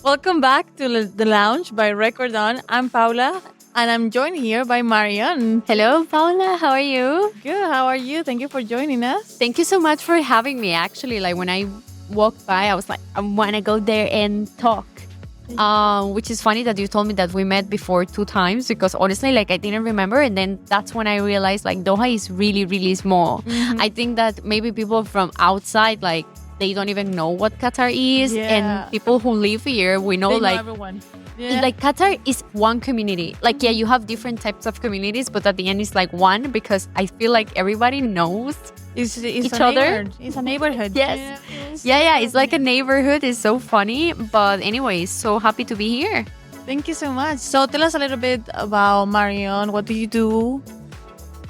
Welcome back to the lounge by Recordon. I'm Paula, and I'm joined here by Marion. Hello, Paula. How are you? Good. How are you? Thank you for joining us. Thank you so much for having me. Actually, like when I walked by, I was like, I want to go there and talk. Which is funny that you told me that we met before 2 times because honestly, like I didn't remember. And then that's when I realized like Doha is really, really small. I think that maybe people from outside, like they don't even know what Qatar is. Yeah. And people who live here, we know They know like everyone. Yeah. like Qatar is one community. Like, yeah, you have different types of communities, but at the end it's like one because I feel like everybody knows It's each a other. neighborhood. It's a neighborhood. Yes. Yeah, it's like a neighborhood. It's so funny. But anyways, so happy to be here. Thank you so much. So tell us a little bit about Marion. What do you do?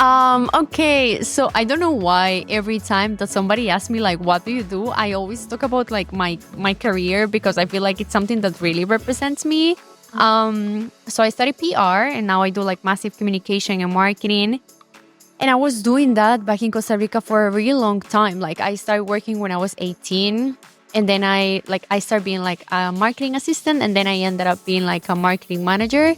Okay, so I don't know why every time that somebody asks me like what do you do, I always talk about like my career because I feel like it's something that really represents me. So I studied PR and now I do like massive communication and marketing. And I was doing that back in Costa Rica for a really long time. Like I started working when I was 18 and then I started being like a marketing assistant and then I ended up being like a marketing manager.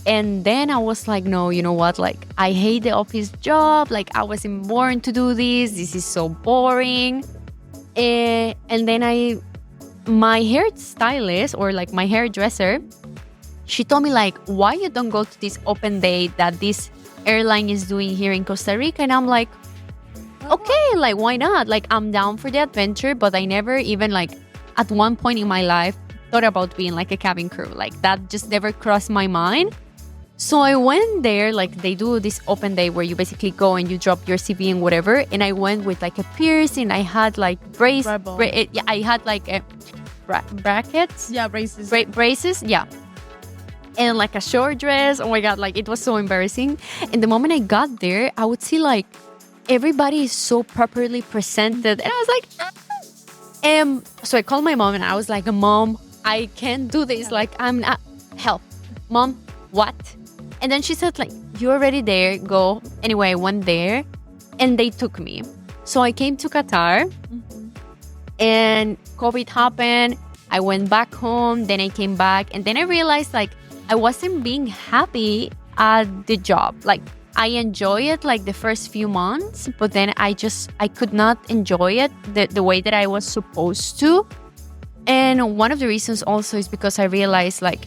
And then I was like, no, you know what? Like, I hate the office job. Like, I wasn't born to do this. This is so boring. And then my hairstylist or like my hairdresser, she told me like, why you don't go to this open day that this airline is doing here in Costa Rica? And I'm like, okay, like, why not? Like, I'm down for the adventure, but I never even like at one point in my life thought about being like a cabin crew. Like, that just never crossed my mind. So I went there, like they do this open day where you basically go and you drop your CV and whatever. And I went with like a piercing. I had like I had like a brackets. Yeah, braces. Braces, yeah. And like a short dress. Oh my God, like it was so embarrassing. And the moment I got there, I would see like everybody is so properly presented. And I was like, so I called my mom and I was like, Mom, I can't do this. Like I'm not, help. Mom, what? And then she said like, you're already there, go. Anyway, I went there and they took me. So I came to Qatar and COVID happened. I went back home, then I came back and then I realized like I wasn't being happy at the job. Like I enjoy it like the first few months, but then I could not enjoy it the way that I was supposed to. And one of the reasons also is because I realized like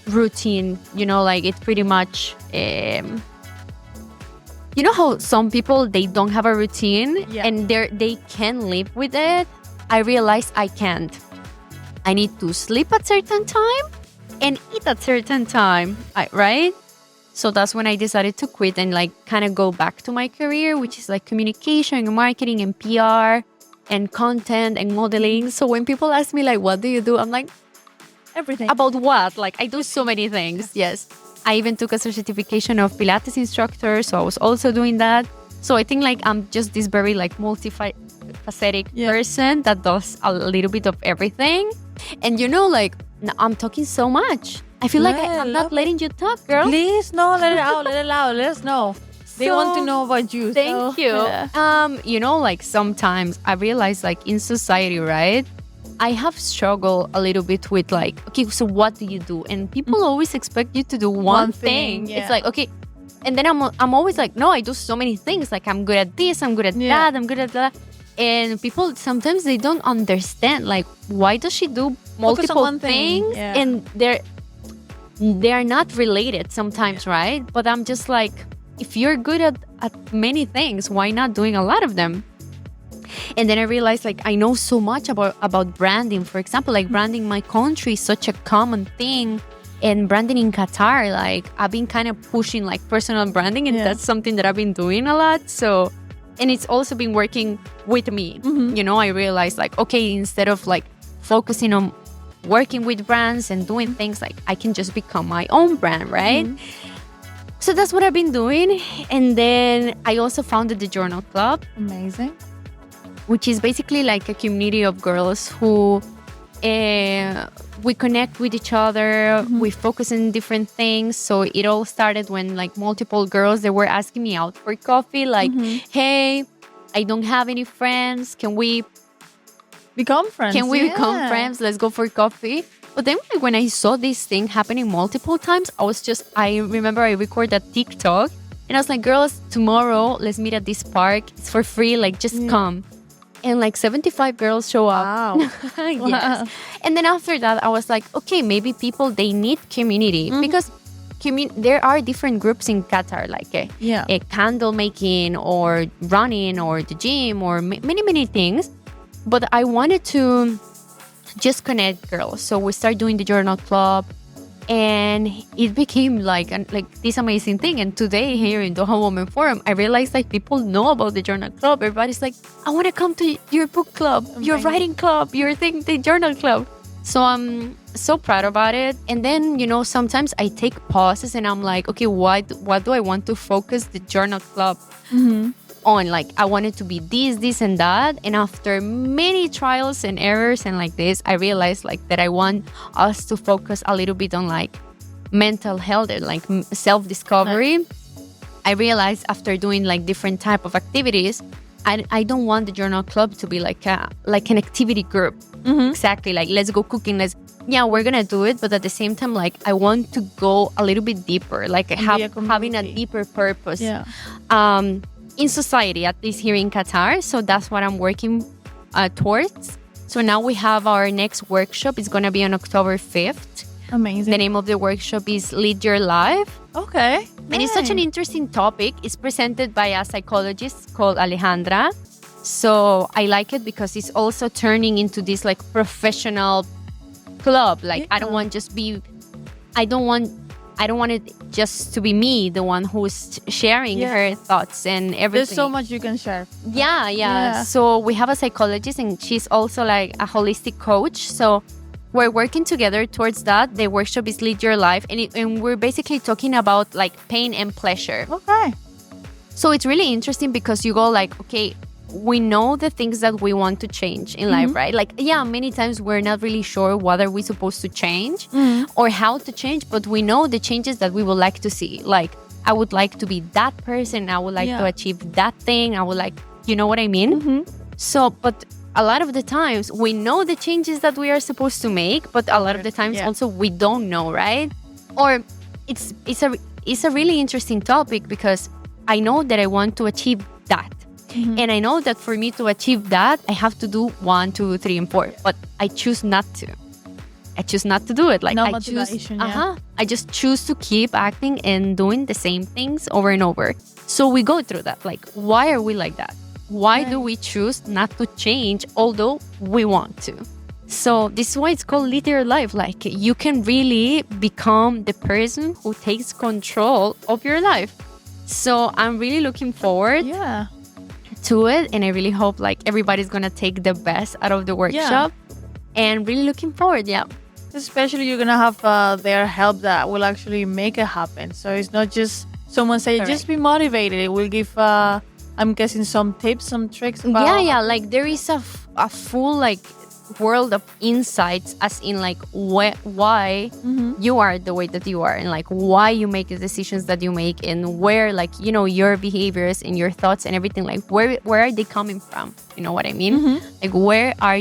routine, you know, like it's pretty much you know how some people they don't have a routine and they can live with it. I realized I can't. I need to sleep at certain time and eat at certain time, right? So that's when I decided to quit and like kind of go back to my career, which is like communication and marketing and PR and content and modeling. So when people ask me like what do you do, I'm like, everything. About what? Like I do so many things. Yes. I even took a certification of Pilates instructor. So I was also doing that. So I think like I'm just this very like multifaceted person that does a little bit of everything. And you know, like I'm talking so much. I feel like I'm not letting you talk, girl. Please, no, let it out, let it out. Let us know. They want to know about you. Thank you. Yeah. You know, like sometimes I realize like in society, right? I have struggled a little bit with like, okay, so what do you do? And people always expect you to do one thing. Yeah. It's like, okay. And then I'm always like, no, I do so many things. Like I'm good at this, I'm good at that, I'm good at that. And people sometimes they don't understand like why does she do multiple things and they're not related sometimes, right? But I'm just like, if you're good at many things, why not doing a lot of them? And then I realized like I know so much about branding. For example, like branding my country is such a common thing. And branding in Qatar, like I've been kind of pushing like personal branding and that's something that I've been doing a lot. So, and it's also been working with me. You know, I realized like, okay, instead of like focusing on working with brands and doing things, like I can just become my own brand, right? So that's what I've been doing. And then I also founded the Journal Club. Amazing. Which is basically like a community of girls who we connect with each other. We focus on different things. So it all started when like multiple girls, they were asking me out for coffee. Like, hey, I don't have any friends. Can we become friends? Can we become friends? Let's go for coffee. But then like, when I saw this thing happening multiple times, I remember I recorded a TikTok and I was like, girls, tomorrow, let's meet at this park. It's for free. Like, just come. And like 75 girls show up. Wow. Yes. Wow. And then after that, I was like, okay, maybe people, they need community because there are different groups in Qatar, like a candle making or running or the gym or many, many things. But I wanted to just connect girls. So we started doing the journal club and it became like this amazing thing. And today here in Doha Women Forum, I realized like people know about the journal club. Everybody's like, I want to come to your book club, your writing club, your thing, the journal club. So I'm so proud about it. And then, sometimes I take pauses and I'm like, okay, what do I want to focus the journal club on? Like, I want it to be this, and that. And after many trials and errors and like this, I realized like that I want us to focus a little bit on like mental health and like self-discovery. I realized after doing like different type of activities, I don't want the journal club to be like an activity group. Exactly. Like, let's go cooking. We're going to do it. But at the same time, like, I want to go a little bit deeper, like having a deeper purpose in society, at least here in Qatar. So that's what I'm working towards. So now we have our next workshop. It's going to be on October 5th. Amazing. The name of the workshop is Lead Your Life. Okay. And it's such an interesting topic. It's presented by a psychologist called Alejandra. So I like it because it's also turning into this like professional club. Like I don't want it just to be me, the one who's sharing her thoughts and everything. There's so much you can share. Yeah. So we have a psychologist and she's also like a holistic coach. So we're working together towards that. The workshop is Lead Your Life. And we're basically talking about like pain and pleasure. Okay. So it's really interesting because you go like, okay, we know the things that we want to change in life, right? Like, many times we're not really sure what are we supposed to change or how to change, but we know the changes that we would like to see. Like, I would like to be that person. I would like to achieve that thing. I would like, you know what I mean? So, but a lot of the times we know the changes that we are supposed to make, but a lot of the times also we don't know, right? Or it's a really interesting topic because I know that I want to achieve that. And I know that for me to achieve that, I have to do 1, 2, 3, and 4. But I choose not to. I choose not to do it. Like I just choose to keep acting and doing the same things over and over. So we go through that. Like, why are we like that? Why do we choose not to change, although we want to? So this is why it's called Lead Your Life. Like, you can really become the person who takes control of your life. So I'm really looking forward to it, and I really hope like everybody's gonna take the best out of the workshop and really looking forward. Especially you're gonna have their help that will actually make it happen. So it's not just someone say just be motivated. It will give I'm guessing some tips, some tricks about like there is a full like world of insights, as in like why you are the way that you are, and like why you make the decisions that you make, and where like your behaviors and your thoughts and everything, like where are they coming from, you know what I mean? Like why are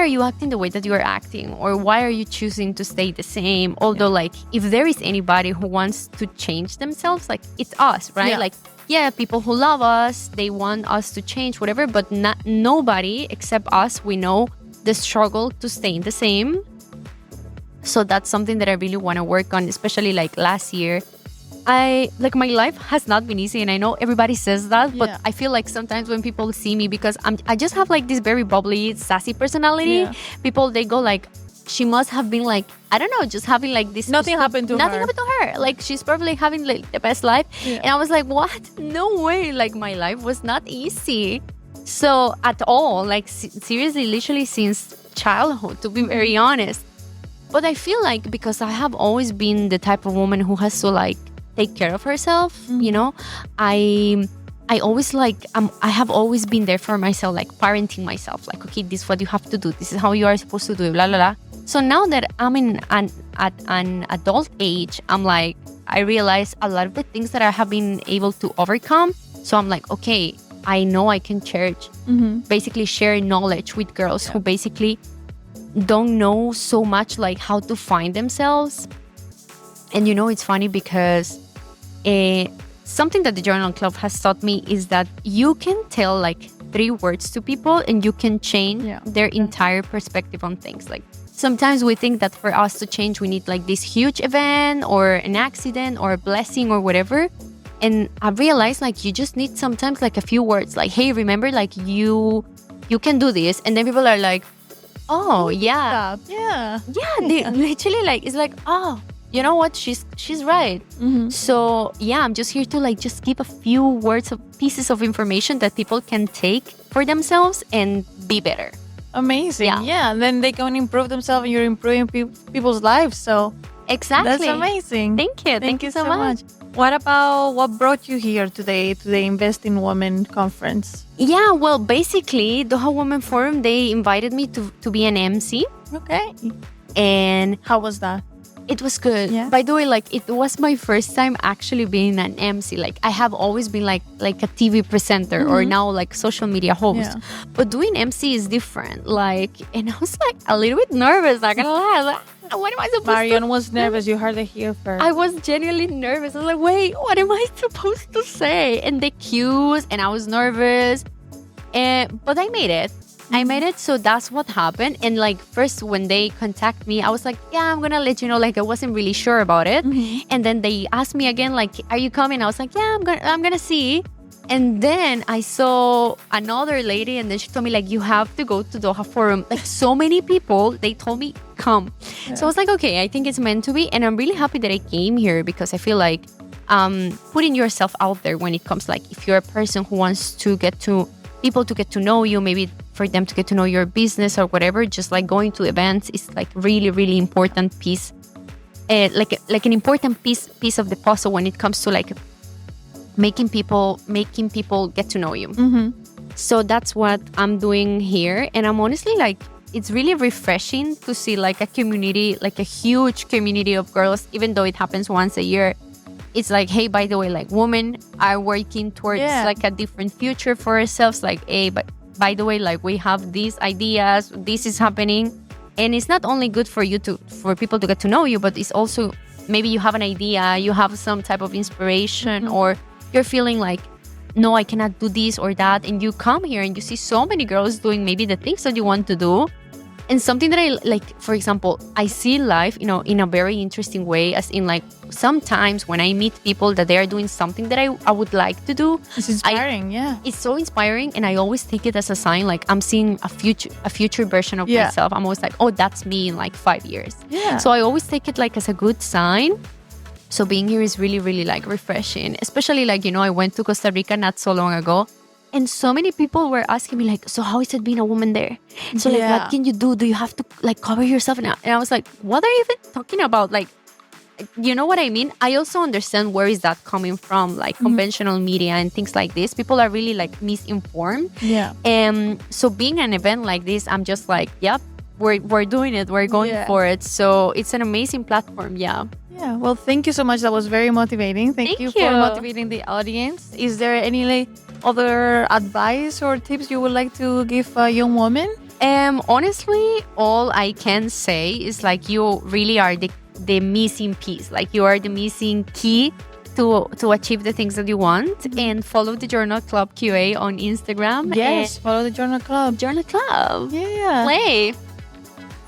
you acting the way that you are acting, or why are you choosing to stay the same? Although like if there is anybody who wants to change themselves, like it's us, right? Like people who love us, they want us to change, whatever, but nobody except us, we know the struggle to stay the same. So that's something that I really want to work on, especially like last year. My life has not been easy, and I know everybody says that, but I feel like sometimes when people see me, because I just have like this very bubbly, sassy personality, people, they go like, she must have been like, I don't know, just having like this. Nothing happened to her. Like she's probably having like the best life. And I was like, what? No way. Like my life was not easy. So at all, like seriously, literally since childhood, to be very honest. But I feel like because I have always been the type of woman who has to like take care of herself, I always like, I have always been there for myself, like parenting myself, like, okay, this is what you have to do. This is how you are supposed to do it, blah, blah, blah. So now that I'm at an adult age, I'm like, I realize a lot of the things that I have been able to overcome. So I'm like, okay, I know I can basically share knowledge with girls who basically don't know so much like how to find themselves. And it's funny because something that the Journal Club has taught me is that you can tell like 3 words to people and you can change their entire perspective on things. Like sometimes we think that for us to change, we need like this huge event or an accident or a blessing or whatever. And I realized like you just need sometimes like a few words like, hey, remember, like you can do this. And then people are like, oh, yeah. Yeah. Yeah, they literally like, it's like, oh, you know what? She's right. So yeah, I'm just here to like just give a few words of pieces of information that people can take for themselves and be better. Amazing. Yeah. And then they can improve themselves and you're improving people's lives. So exactly. That's amazing. Thank you. Thank you so much. What brought you here today to the Invest in Women conference? Yeah, well, basically, Doha Women Forum, they invited me to be an MC. Okay. And how was that? It was good. Yeah. By the way, like it was my first time actually being an MC. Like I have always been like a TV presenter or now like social media host. Yeah. But doing MC is different. Like, and I was like a little bit nervous. Not gonna lie. Like, what am I supposed Marion to was nervous. You heard it here first. I was genuinely nervous. I was like, wait, what am I supposed to say? And the cues, and I was nervous. But I made it. So that's what happened. And like first when they contact me, I was like, yeah, I'm gonna let you know. Like I wasn't really sure about it. And then they asked me again, like, are you coming? I was like, yeah, I'm gonna see. And then I saw another lady, and then she told me like, you have to go to Doha Forum. Like so many people, they told me come. Yeah. So I was like, okay, I think it's meant to be. And I'm really happy that I came here because I feel like putting yourself out there when it comes like if you're a person who wants to get to people to get to know you, maybe for them to get to know your business or whatever, just like going to events is like really, really important piece, like an important piece of the puzzle when it comes to like making people get to know you. So that's what I'm doing here. And I'm honestly like, it's really refreshing to see like a community, like a huge community of girls, even though it happens once a year. It's like, hey, by the way, like women are working towards like a different future for ourselves. Like, hey, but by the way, like we have these ideas, this is happening. And it's not only good for people to get to know you, but it's also maybe you have an idea, you have some type of inspiration, or you're feeling like, no, I cannot do this or that. And you come here and you see so many girls doing maybe the things that you want to do. And something that I like, for example, I see life, in a very interesting way, as in like sometimes when I meet people that they are doing something that I would like to do. It's inspiring, It's so inspiring. And I always take it as a sign, like I'm seeing a future version of myself. I'm always like, oh, that's me in like 5 years. Yeah. So I always take it like as a good sign. So being here is really, really like refreshing, especially like, I went to Costa Rica not so long ago. And so many people were asking me like, so how is it being a woman there? So like, what can you do? Do you have to like cover yourself? And I was like, what are you even talking about? Like, you know what I mean? I also understand where is that coming from, like conventional media and things like this. People are really like misinformed. Yeah. So being an event like this, I'm just like, yep, we're doing it. We're going for it. So it's an amazing platform. Yeah. Yeah. Well, thank you so much. That was very motivating. Thank you for motivating the audience. Is there any other advice or tips you would like to give a young woman? Honestly, all I can say is like you really are the missing piece. Like you are the missing key to achieve the things that you want. And follow the Journal Club QA on Instagram. Yes, follow the Journal Club. Journal Club. Yeah. Play.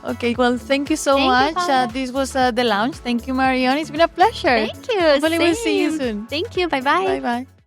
Okay, well, thank you so much. This was the lounge. Thank you, Marion. It's been a pleasure. Thank you. Hopefully we'll see you soon. Thank you. Bye-bye. Bye-bye.